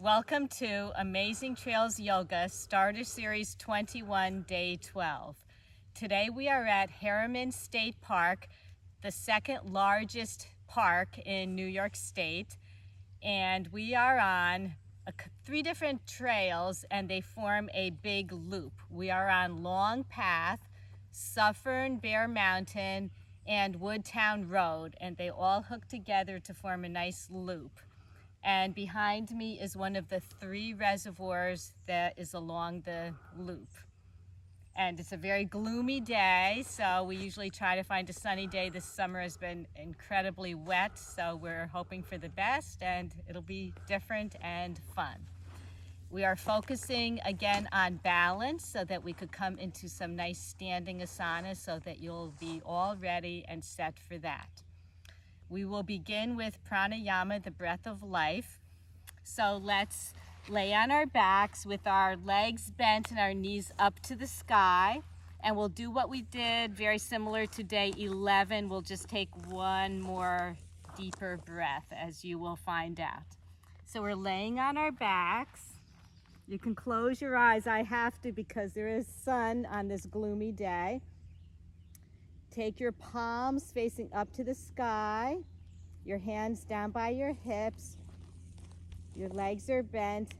Welcome to Amazing Trails Yoga Starter Series 21, Day 12. Today we are at Harriman State Park, the second largest park in New York State, and we are on three different trails and they form a big loop. We are on Long Path, Suffern, Bear Mountain, and Woodtown Road, and they all hook together to form a nice loop. And behind me is one of the three reservoirs that is along the loop. And it's a very gloomy day, so we usually try to find a sunny day. This summer has been incredibly wet, so we're hoping for the best, and it'll be different and fun. We are focusing again on balance so that we could come into some nice standing asana so that you'll be all ready and set for that. We will begin with pranayama, the breath of life. So let's lay on our backs with our legs bent and our knees up to the sky. And we'll do what we did, very similar to day 11. We'll just take one more deeper breath, as you will find out. So we're laying on our backs. You can close your eyes. I have to because there is sun on this gloomy day. Take your palms facing up to the sky, your hands down by your hips, your legs are bent,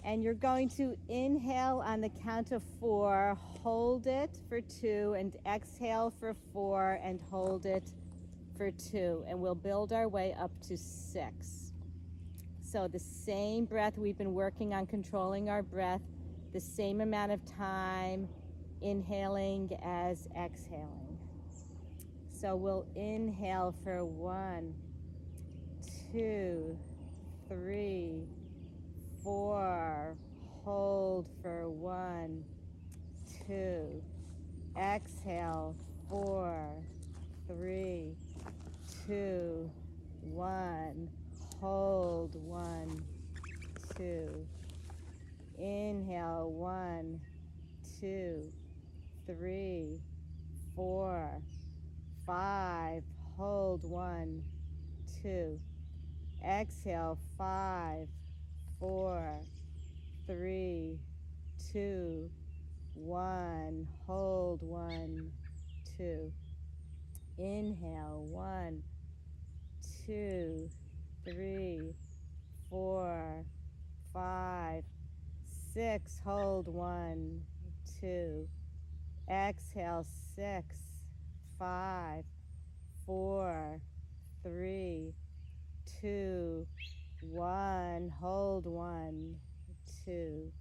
and you're going to inhale on the count of 4, hold it for 2, and exhale for 4, and hold it for 2, and we'll build our way up to 6. So the same breath, we've been working on controlling our breath, the same amount of time, inhaling as exhaling. So we'll inhale for 1, 2, 3, 4. Hold for 1, 2. Exhale 4, 3, 2, 1. Hold 1, 2. Inhale 1, 2, 3, 4, 5, hold 1, 2, exhale 5, 4, 3, 2, 1, hold 1, 2, inhale 1, 2, 3, 4, 5, 6, hold 1, 2, exhale 6, 5, 4, 3, 2, 1, hold 1, 2,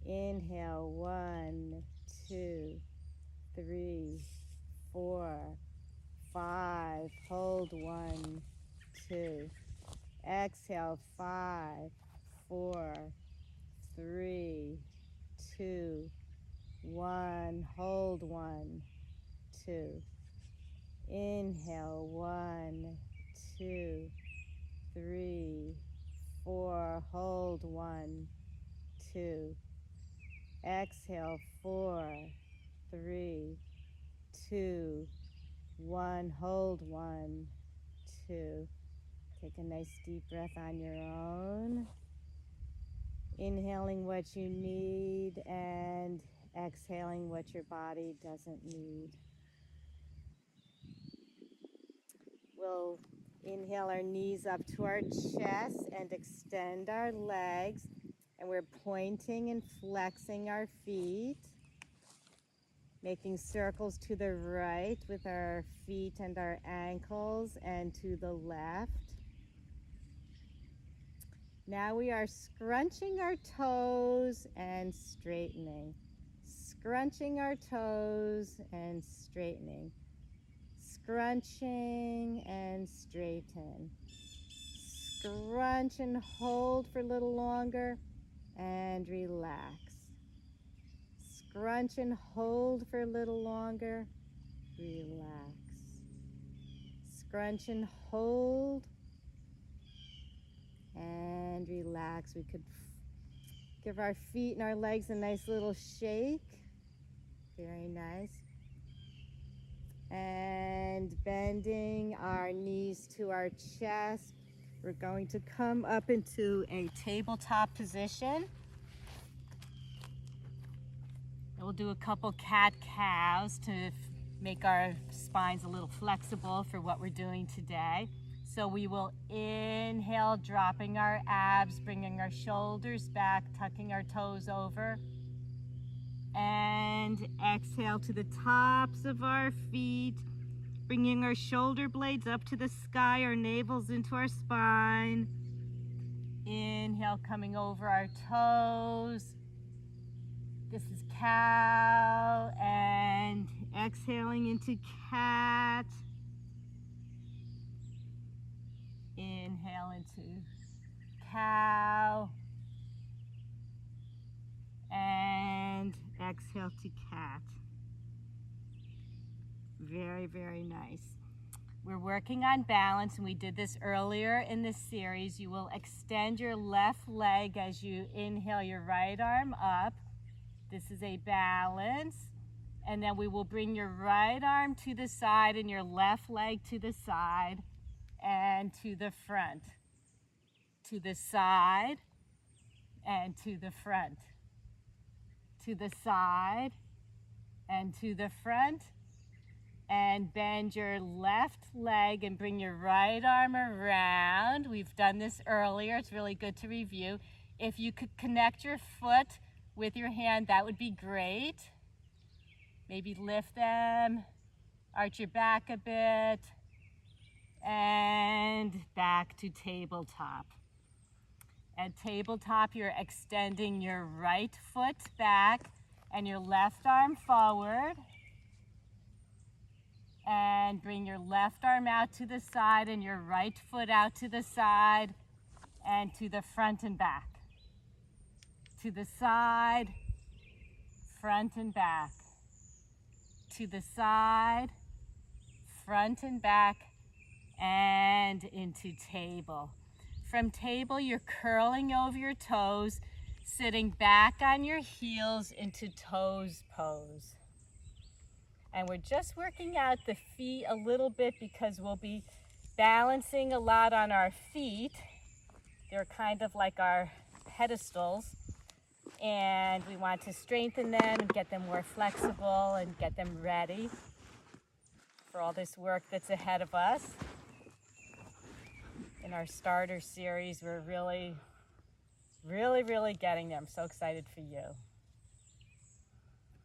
inhale 1, 2, 3, 4, 5, hold 1, 2, exhale 5, 4, 3, 2, 1, hold 1, 2, inhale 1, 2, 3, 4, hold 1, 2, exhale 4, 3, 2, 1, hold 1, 2. Take a nice deep breath on your own, inhaling what you need and exhaling what your body doesn't need. We'll inhale our knees up to our chest and extend our legs, and we're pointing and flexing our feet, making circles to the right with our feet and our ankles, and to the left. Now we are scrunching our toes and straightening. Scrunching our toes and straightening. Scrunching and straighten. Scrunch and hold for a little longer and relax. Scrunch and hold for a little longer, relax. Scrunch and hold and relax. We could give our feet and our legs a nice little shake. Very nice. And bending our knees to our chest, We're going to come up into a tabletop position. And we'll do a couple cat-cows to make our spines a little flexible for what we're doing today. So we will inhale, dropping our abs, bringing our shoulders back, tucking our toes over. And exhale to the tops of our feet, bringing our shoulder blades up to the sky, our navels into our spine. Inhale, coming over our toes. This is cow, and exhaling into cat. Inhale into cow, and exhale to cat. Very, very nice. We're working on balance, and we did this earlier in this series. You will extend your left leg as you inhale your right arm up. This is a balance. And then we will bring your right arm to the side and your left leg to the side and to the front. To the side and to the front. To the side and to the front. And bend your left leg and bring your right arm around. We've done this earlier. It's really good to review. If you could connect your foot with your hand, that would be great. Maybe lift them, arch your back a bit, and back to tabletop. At tabletop, you're extending your right foot back and your left arm forward. And bring your left arm out to the side and your right foot out to the side and to the front and back. To the side, front and back. To the side, front and back, and into table. From table, you're curling over your toes, sitting back on your heels into toes pose. And we're just working out the feet a little bit because we'll be balancing a lot on our feet. They're kind of like our pedestals. And we want to strengthen them and get them more flexible and get them ready for all this work that's ahead of us. In our starter series, we're really getting there. I'm so excited for you.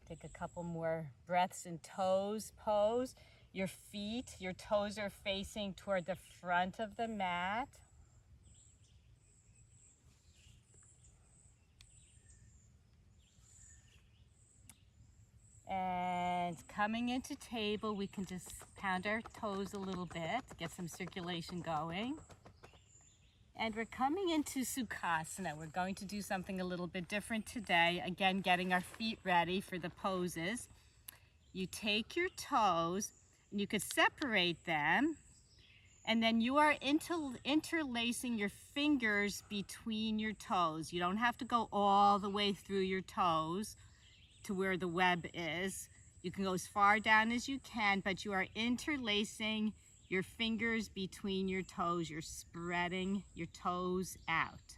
Take a couple more breaths in toes pose. Your feet, your toes are facing toward the front of the mat. And coming into table, we can just pound our toes a little bit, get some circulation going. And we're coming into Sukhasana. We're going to do something a little bit different today. Again, getting our feet ready for the poses. You take your toes, and you could separate them, and then you are interlacing your fingers between your toes. You don't have to go all the way through your toes to where the web is. You can go as far down as you can, but you are interlacing your fingers between your toes. You're spreading your toes out.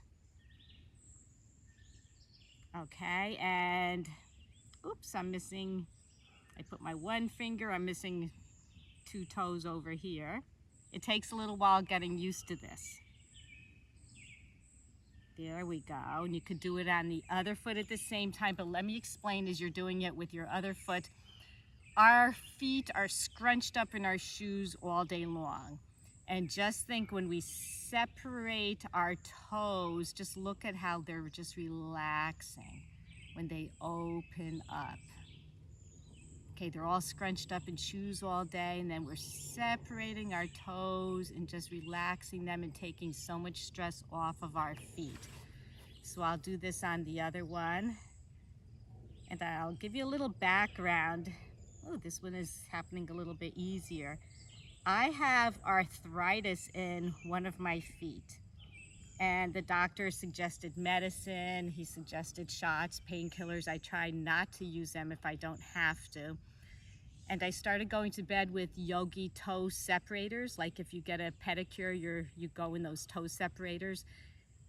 Okay, and oops, I'm missing, I put my one finger, I'm missing two toes over here. It takes a little while getting used to this. There we go, and you could do it on the other foot at the same time, but let me explain as you're doing it with your other foot. Our feet are scrunched up in our shoes all day long. And just think when we separate our toes, just look at how they're just relaxing when they open up. Okay, they're all scrunched up in shoes all day, and then we're separating our toes and just relaxing them and taking so much stress off of our feet. So I'll do this on the other one, and I'll give you a little background. Oh, this one is happening a little bit easier. I have arthritis in one of my feet, and the doctor suggested medicine. He suggested shots, painkillers. I try not to use them if I don't have to. And I started going to bed with yogi toe separators. Like if you get a pedicure, you go in those toe separators.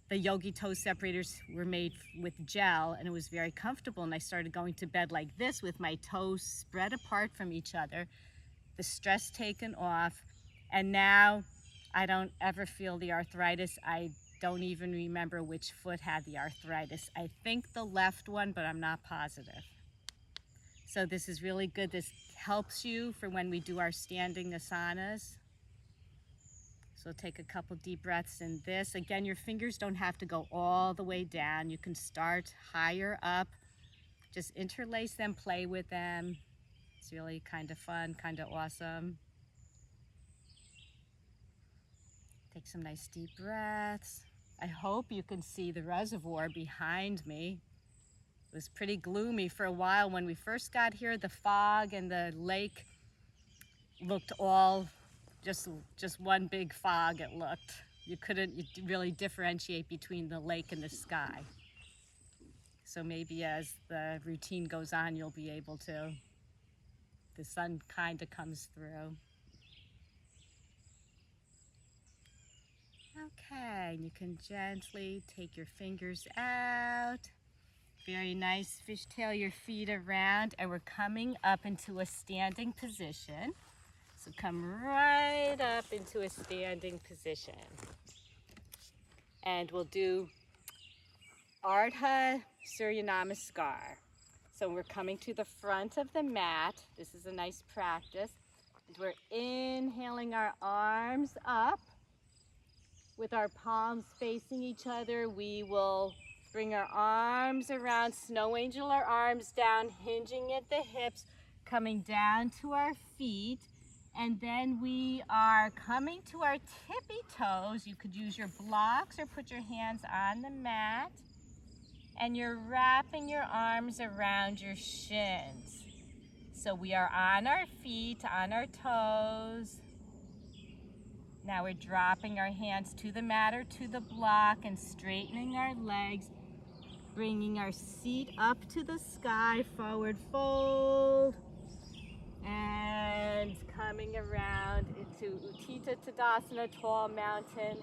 The yogi toe separators were made with gel, and it was very comfortable. And I started going to bed like this with my toes spread apart from each other, the stress taken off. And now I don't ever feel the arthritis. I don't even remember which foot had the arthritis. I think the left one, but I'm not positive. So this is really good. This helps you for when we do our standing asanas. So take a couple deep breaths in this. Again, your fingers don't have to go all the way down. You can start higher up. Just interlace them, play with them. It's really kind of fun, kind of awesome. Take some nice deep breaths. I hope you can see the reservoir behind me. It was pretty gloomy for a while. When we first got here, the fog and the lake looked all just one big fog. It looked. You couldn't really differentiate between the lake and the sky. So maybe as the routine goes on, you'll be able to. The sun kind of comes through. Okay, and you can gently take your fingers out. Very nice. Fishtail your feet around, and we're coming up into a standing position. So come right up into a standing position. And we'll do Ardha Surya Namaskar. So we're coming to the front of the mat. This is a nice practice. We're inhaling our arms up with our palms facing each other. We will bring our arms around, snow angel our arms down, hinging at the hips, coming down to our feet. And then we are coming to our tippy toes. You could use your blocks or put your hands on the mat. And you're wrapping your arms around your shins. So we are on our feet, on our toes. Now we're dropping our hands to the mat or to the block and straightening our legs, bringing our seat up to the sky, forward fold, and coming around into Utthita Tadasana, tall mountain,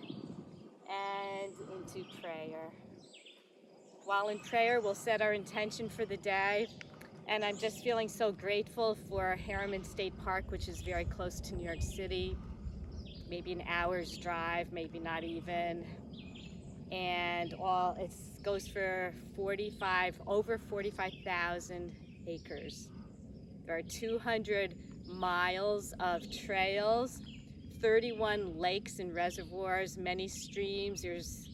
and into prayer. While in prayer, we'll set our intention for the day. And I'm just feeling so grateful for Harriman State Park, which is very close to New York City. Maybe an hour's drive, maybe not even. And it goes for over 45,000 acres. There are 200 miles of trails, 31 lakes and reservoirs, many streams. There's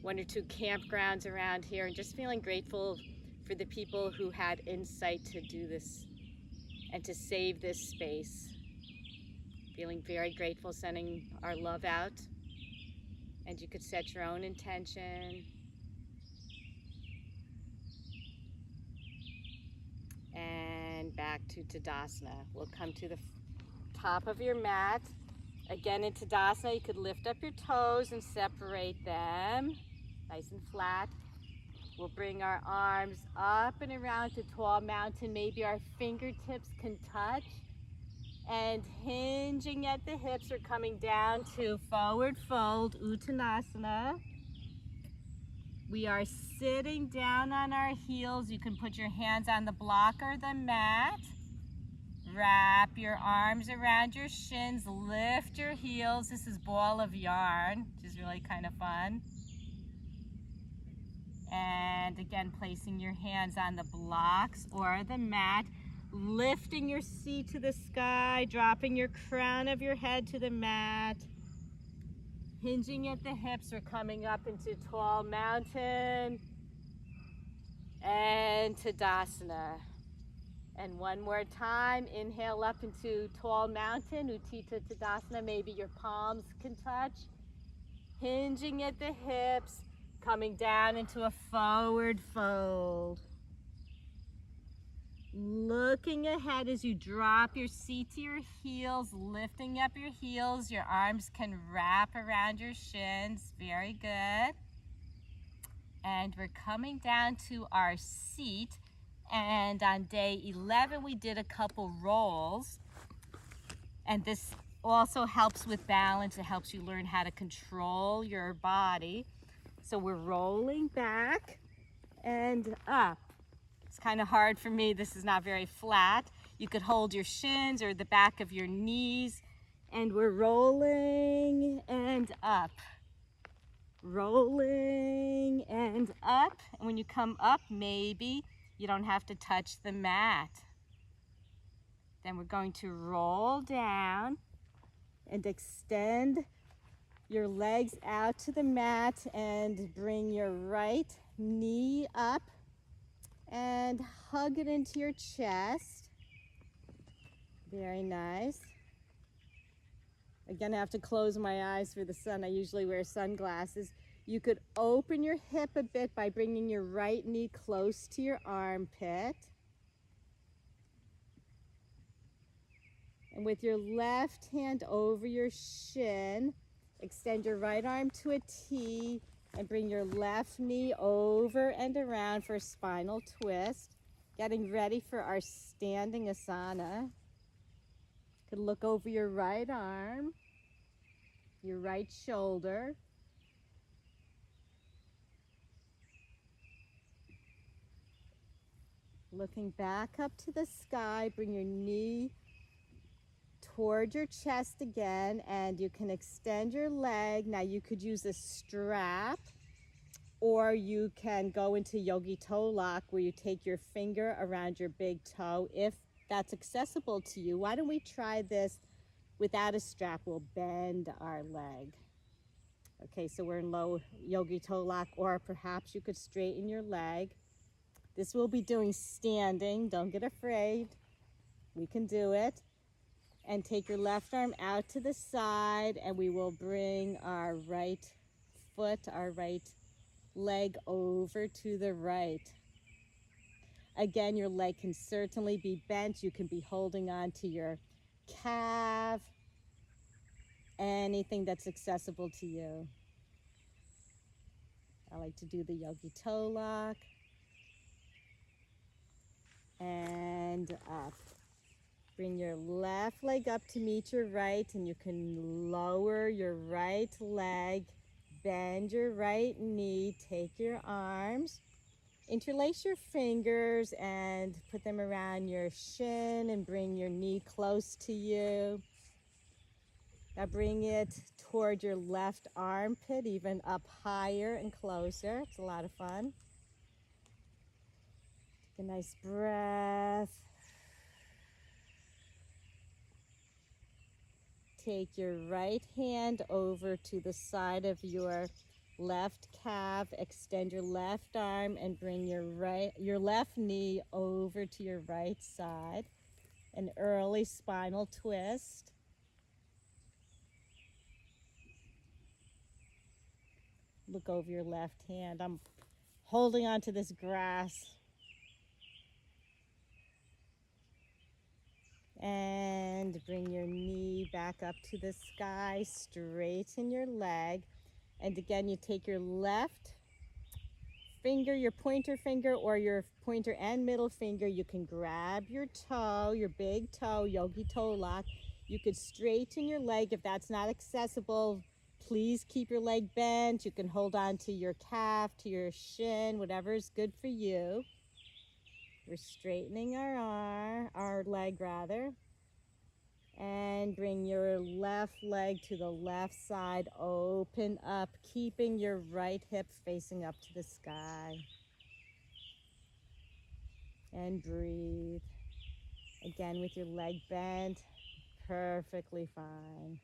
1 or 2 campgrounds around here, and just feeling grateful for the people who had insight to do this and to save this space. Feeling very grateful, sending our love out. And you could set your own intention. And back to Tadasana. We'll come to the top of your mat. Again, in Tadasana, you could lift up your toes and separate them, nice and flat. We'll bring our arms up and around to tall mountain. Maybe our fingertips can touch. And hinging at the hips, we're coming down to forward fold, Uttanasana. We are sitting down on our heels. You can put your hands on the block or the mat. Wrap your arms around your shins, lift your heels. This is ball of yarn, which is really kind of fun. And again, placing your hands on the blocks or the mat, lifting your seat to the sky, dropping your crown of your head to the mat, hinging at the hips. We're coming up into tall mountain and Tadasana. And one more time, inhale up into tall mountain, Utthita Tadasana. Maybe your palms can touch, hinging at the hips, coming down into a forward fold. Looking ahead as you drop your seat to your heels, lifting up your heels. Your arms can wrap around your shins. Very good. And we're coming down to our seat. And on day 11, we did a couple rolls. And this also helps with balance. It helps you learn how to control your body. So we're rolling back and up. It's kind of hard for me. This is not very flat. You could hold your shins or the back of your knees. And we're rolling and up. Rolling and up. And when you come up, maybe you don't have to touch the mat. Then we're going to roll down and extend your legs out to the mat and bring your right knee up and hug it into your chest. Very nice. Again, I have to close my eyes for the sun. I usually wear sunglasses. You could open your hip a bit by bringing your right knee close to your armpit. And with your left hand over your shin, extend your right arm to a T and bring your left knee over and around for a spinal twist. Getting ready for our standing asana. You could look over your right arm, your right shoulder. Looking back up to the sky, bring your knee toward your chest again, and you can extend your leg. Now you could use a strap, or you can go into yogi toe lock where you take your finger around your big toe if that's accessible to you. Why don't we try this without a strap? We'll bend our leg. Okay, so we're in low yogi toe lock, or perhaps you could straighten your leg. This we'll be doing standing. Don't get afraid. We can do it. And take your left arm out to the side, and we will bring our right foot, our right leg over to the right. Again, your leg can certainly be bent. You can be holding on to your calf, anything that's accessible to you. I like to do the yogi toe lock. And up. Bring your left leg up to meet your right, and you can lower your right leg, bend your right knee, take your arms, interlace your fingers and put them around your shin and bring your knee close to you. Now bring it toward your left armpit, even up higher and closer. It's a lot of fun. Take a nice breath. Take your right hand over to the side of your left calf, extend your left arm and bring your left knee over to your right side. An early spinal twist. Look over your left hand. I'm holding on to this grass. And bring your knee back up to the sky, straighten your leg. And again, you take your left finger, your pointer finger, or your pointer and middle finger. You can grab your toe, your big toe, yogi toe lock. You could straighten your leg if that's not accessible. Please keep your leg bent. You can hold on to your calf, to your shin, whatever is good for you. We're straightening our leg rather. And bring your left leg to the left side, open up, keeping your right hip facing up to the sky. And breathe. Again with your leg bent, perfectly fine.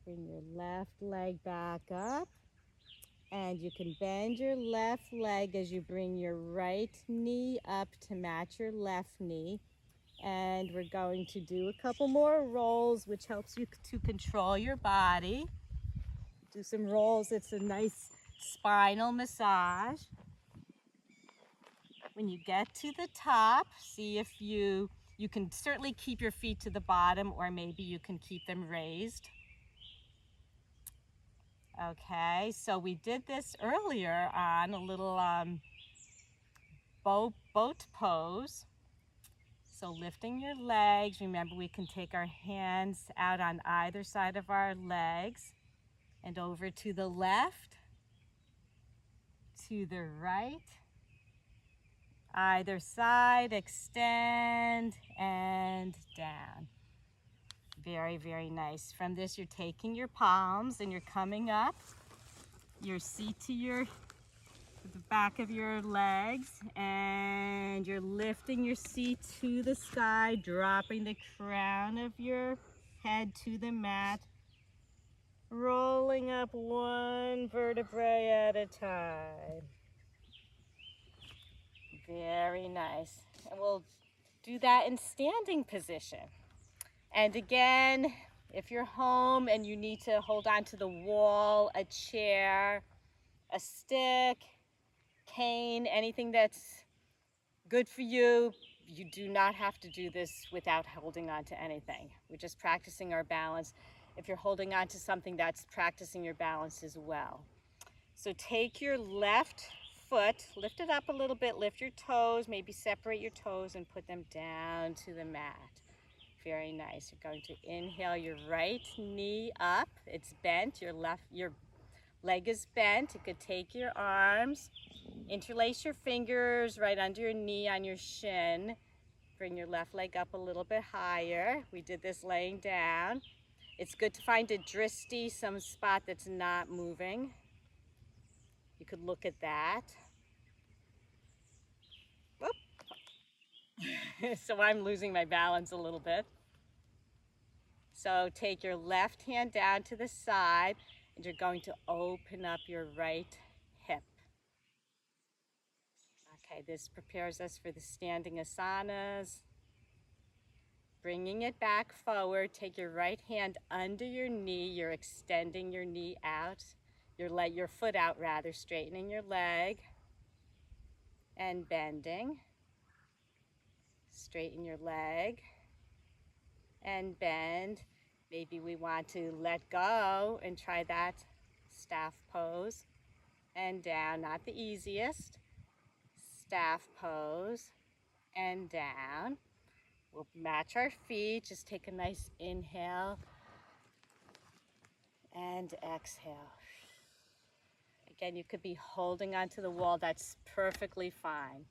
Bring your left leg back up, and you can bend your left leg as you bring your right knee up to match your left knee. And we're going to do a couple more rolls, which helps you to control your body. Do some rolls. It's a nice spinal massage. When you get to the top, see if you can certainly keep your feet to the bottom, or maybe you can keep them raised. Okay, so we did this earlier on a little boat pose. So lifting your legs, remember we can take our hands out on either side of our legs and over to the left, to the right, either side, extend and down. Very, very nice. From this, you're taking your palms and you're coming up your seat to the back of your legs, and you're lifting your seat to the sky, dropping the crown of your head to the mat, rolling up one vertebrae at a time. Very nice. And we'll do that in standing position. And again, if you're home and you need to hold on to the wall, a chair, a stick, cane, anything that's good for you, you do not have to do this without holding on to anything. We're just practicing our balance. If you're holding on to something, that's practicing your balance as well. So take your left foot, lift it up a little bit, lift your toes, maybe separate your toes and put them down to the mat. Very nice. You're going to inhale your right knee up. It's bent. Your leg is bent. You could take your arms, interlace your fingers right under your knee on your shin. Bring your left leg up a little bit higher. We did this laying down. It's good to find a dristy, some spot that's not moving. You could look at that. So I'm losing my balance a little bit. So take your left hand down to the side and you're going to open up your right hip. Okay, this prepares us for the standing asanas. Bringing it back forward, take your right hand under your knee. You're extending your knee out, your foot out rather, straightening your leg and bending. Straighten your leg and bend. Maybe we want to let go and try that staff pose and down. Not the easiest. Staff pose and down. We'll match our feet. Just take a nice inhale and exhale. Again, you could be holding onto the wall. That's perfectly fine.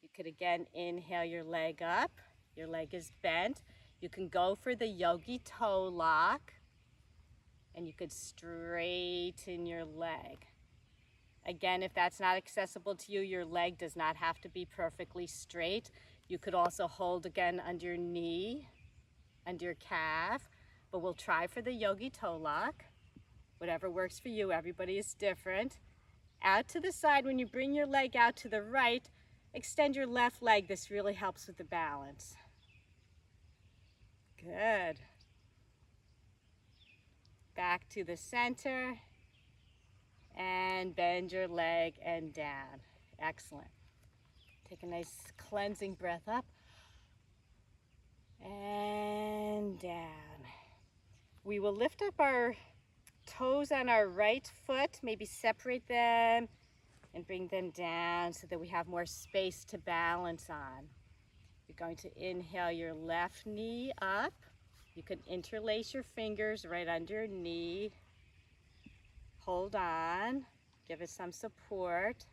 You could again inhale your leg up. Your leg is bent. You can go for the yogi toe lock, and you could straighten your leg. Again, if that's not accessible to you, your leg does not have to be perfectly straight. You could also hold again under your knee, under your calf, but we'll try for the yogi toe lock. Whatever works for you, everybody is different. Out to the side, when you bring your leg out to the right, extend your left leg. This really helps with the balance. Good. Back to the center and bend your leg and down. Excellent. Take a nice cleansing breath up and down. We will lift up our toes on our right foot, maybe separate them and bring them down so that we have more space to balance on. You're going to inhale your left knee up. You can interlace your fingers right under your knee. Hold on, give it some support.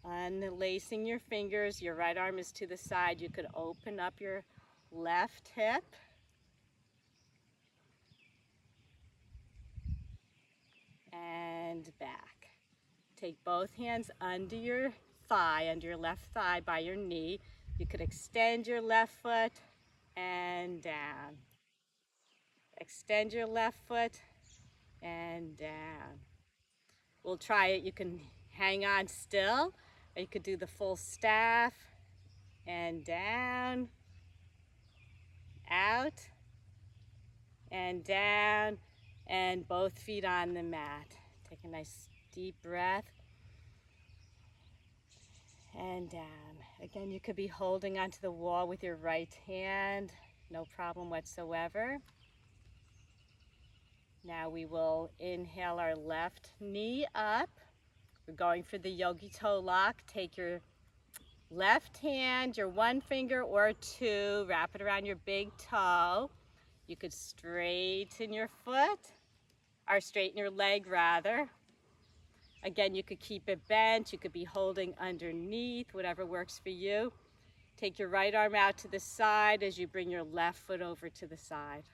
Unlacing your fingers, your right arm is to the side. You could open up your left hip. And back. Take both hands under your thigh, under your left thigh by your knee. You could extend your left foot and down. Extend your left foot and down. We'll try it. You can hang on still, or you could do the full staff and down, out, and down, and both feet on the mat. Take a nice deep breath. and down. Again, you could be holding onto the wall with your right hand, no problem whatsoever. Now we will inhale our left knee up. We're going for the yogi toe lock. Take your left hand, your one finger or two, wrap it around your big toe. You could straighten your foot, or straighten your leg rather. Again, you could keep it bent. You could be holding underneath, whatever works for you. Take your right arm out to the side as you bring your left foot over to the side.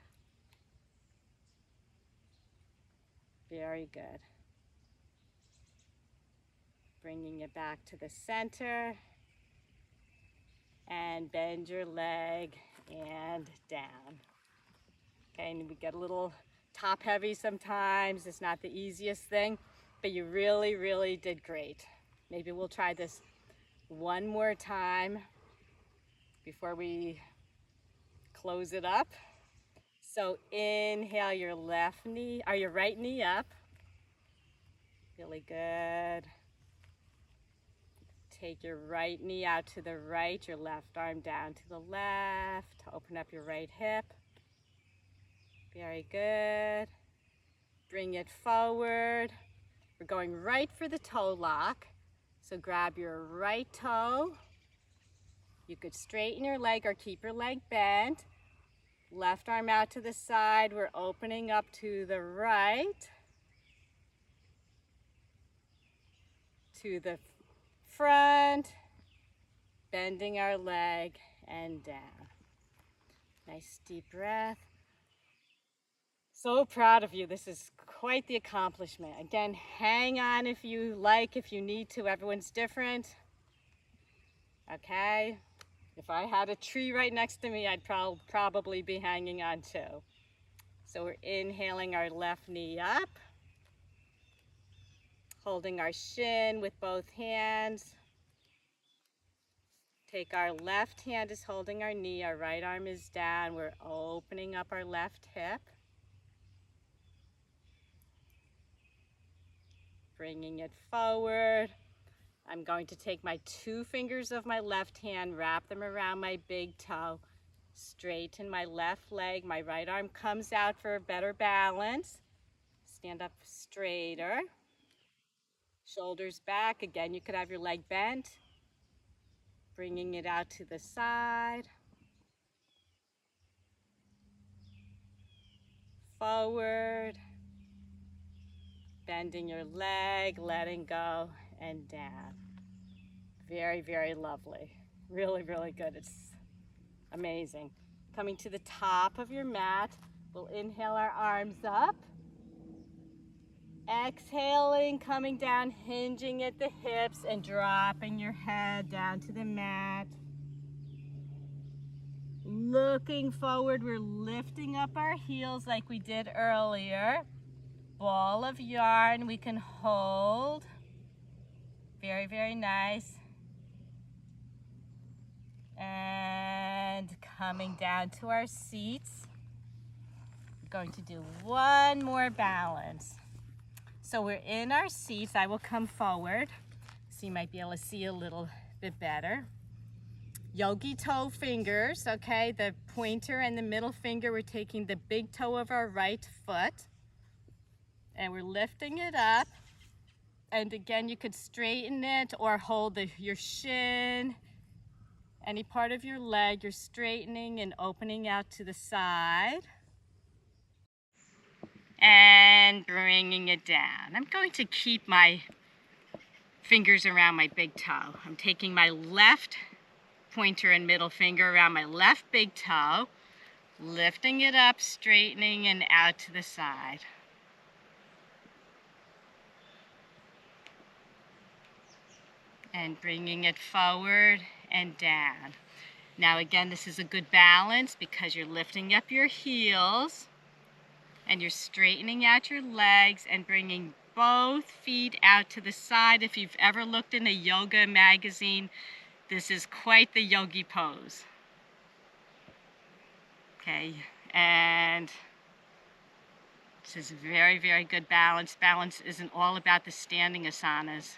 Very good. Bringing it back to the center. And bend your leg and down. Okay, and we get a little top heavy sometimes. It's not the easiest thing, but you really, really did great. Maybe we'll try this one more time before we close it up. So inhale your left knee, or your right knee up. Really good. Take your right knee out to the right, your left arm down to the left. Open up your right hip. Very good. Bring it forward. We're going right for the toe lock. So grab your right toe. You could straighten your leg or keep your leg bent. Left arm out to the side. We're opening up to the right. To the front. Bending our leg and down. Nice deep breath. So proud of you. This is quite the accomplishment. Again, hang on if you like, if you need to. Everyone's different. Okay? If I had a tree right next to me, I'd probably be hanging on too. So we're inhaling our left knee up. Holding our shin with both hands. Take our left hand is holding our knee. Our right arm is down. We're opening up our left hip. Bringing it forward. I'm going to take my two fingers of my left hand, wrap them around my big toe, straighten my left leg. My right arm comes out for a better balance. Stand up straighter. Shoulders back. Again, you could have your leg bent. Bringing it out to the side. Forward. Bending your leg, letting go, and down. Very, very lovely. Really, really good. It's amazing. Coming to the top of your mat, we'll inhale our arms up. Exhaling, coming down, hinging at the hips and dropping your head down to the mat. Looking forward, we're lifting up our heels like we did earlier. Ball of yarn we can hold. Very, very nice. And coming down to our seats. We're going to do one more balance. So we're in our seats. I will come forward so you might be able to see a little bit better. Yogi toe fingers, okay? The pointer and the middle finger, we're taking the big toe of our right foot and we're lifting it up. And again, you could straighten it or hold your shin, any part of your leg. You're straightening and opening out to the side. And bringing it down. I'm going to keep my fingers around my big toe. I'm taking my left pointer and middle finger around my left big toe, lifting it up, straightening, and out to the side. And bringing it forward and down. Now again, this is a good balance because you're lifting up your heels and you're straightening out your legs and bringing both feet out to the side. If you've ever looked in a yoga magazine, this is quite the yogi pose. Okay, and this is very, very good balance. Balance isn't all about the standing asanas.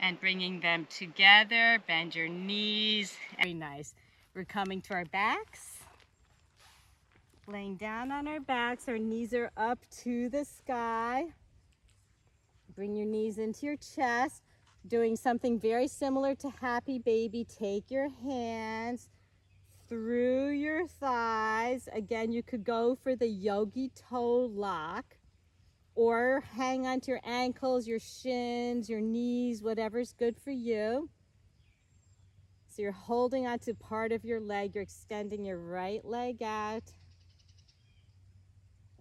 and bringing them together. Bend your knees. Very nice. We're coming to our backs. Laying down on our backs, our knees are up to the sky. Bring your knees into your chest. Doing something very similar to Happy Baby. Take your hands through your thighs. Again, you could go for the yogi toe lock, or hang onto your ankles, your shins, your knees, whatever's good for you. So you're holding onto part of your leg. You're extending your right leg out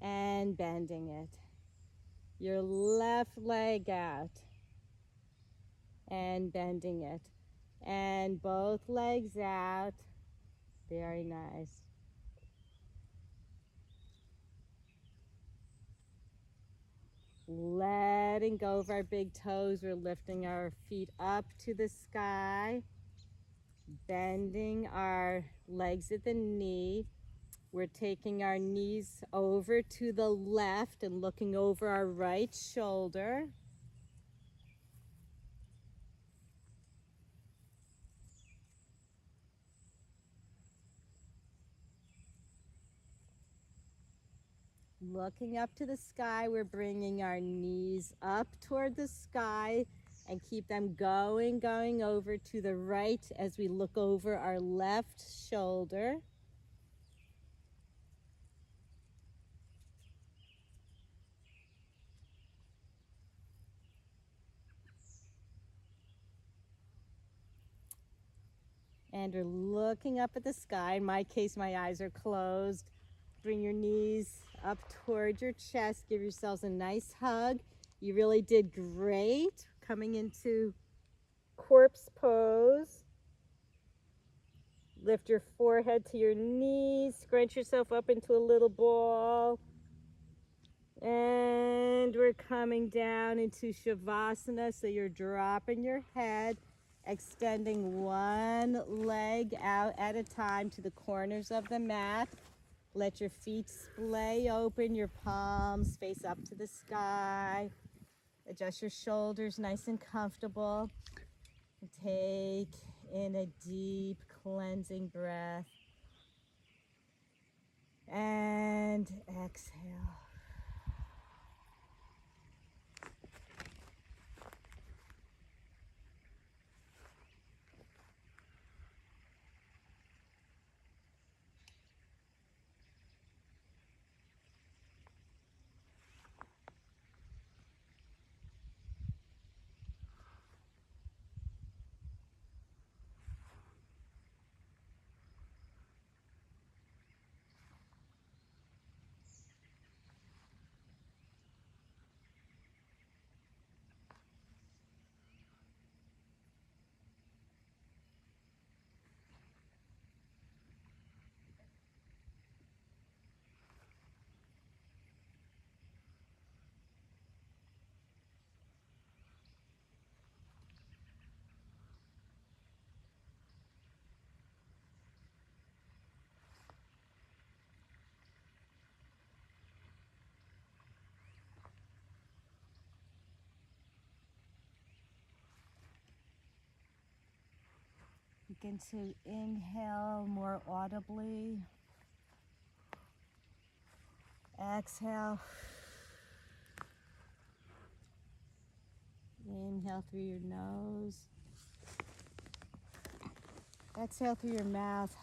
and bending it. Your left leg out and bending it. And both legs out. Very nice. Letting go of our big toes. We're lifting our feet up to the sky. Bending our legs at the knee. We're taking our knees over to the left and looking over our right shoulder. Looking up to the sky, we're bringing our knees up toward the sky and keep them going over to the right as we look over our left shoulder. And we're looking up at the sky. In my case, my eyes are closed. Bring your knees up toward your chest. Give yourselves a nice hug. You really did great. Coming into corpse pose. Lift your forehead to your knees. Scrunch yourself up into a little ball. And we're coming down into Savasana. So you're dropping your head, extending one leg out at a time to the corners of the mat. Let your feet splay open, your palms face up to the sky. Adjust your shoulders nice and comfortable. Take in a deep cleansing breath. And exhale. Begin to inhale more audibly. Exhale. Inhale through your nose. Exhale through your mouth.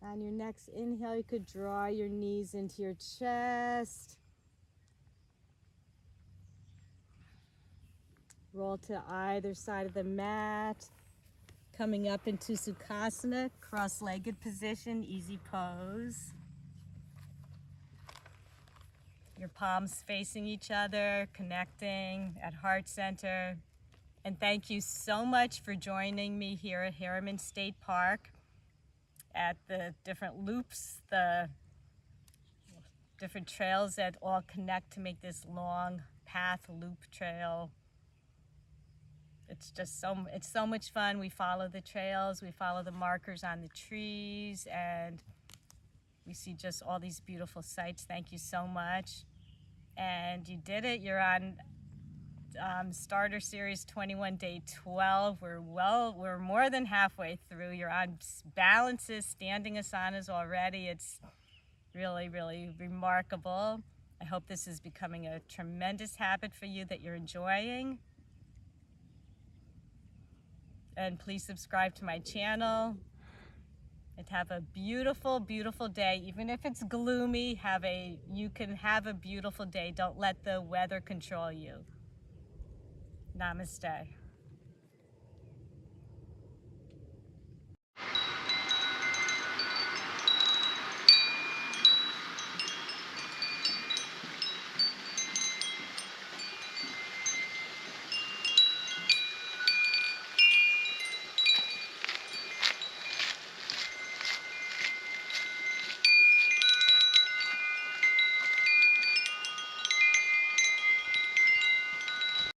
On your next inhale, you could draw your knees into your chest. Roll to either side of the mat. Coming up into Sukhasana, cross-legged position, easy pose. Your palms facing each other, connecting at heart center. And thank you so much for joining me here at Harriman State Park at the different loops, the different trails that all connect to make this long path loop trail. It's just it's so much fun. We follow the trails, we follow the markers on the trees, and We see just all these beautiful sights. Thank you so much. And you did it. You're on Starter Series 21, day 12. We're more than halfway through. You're on balances, standing asanas already. It's really, really remarkable. I hope this is becoming a tremendous habit for you that you're enjoying. And please subscribe to my channel. And have a beautiful, beautiful day. Even if it's gloomy, you can have a beautiful day. Don't let the weather control you. Namaste.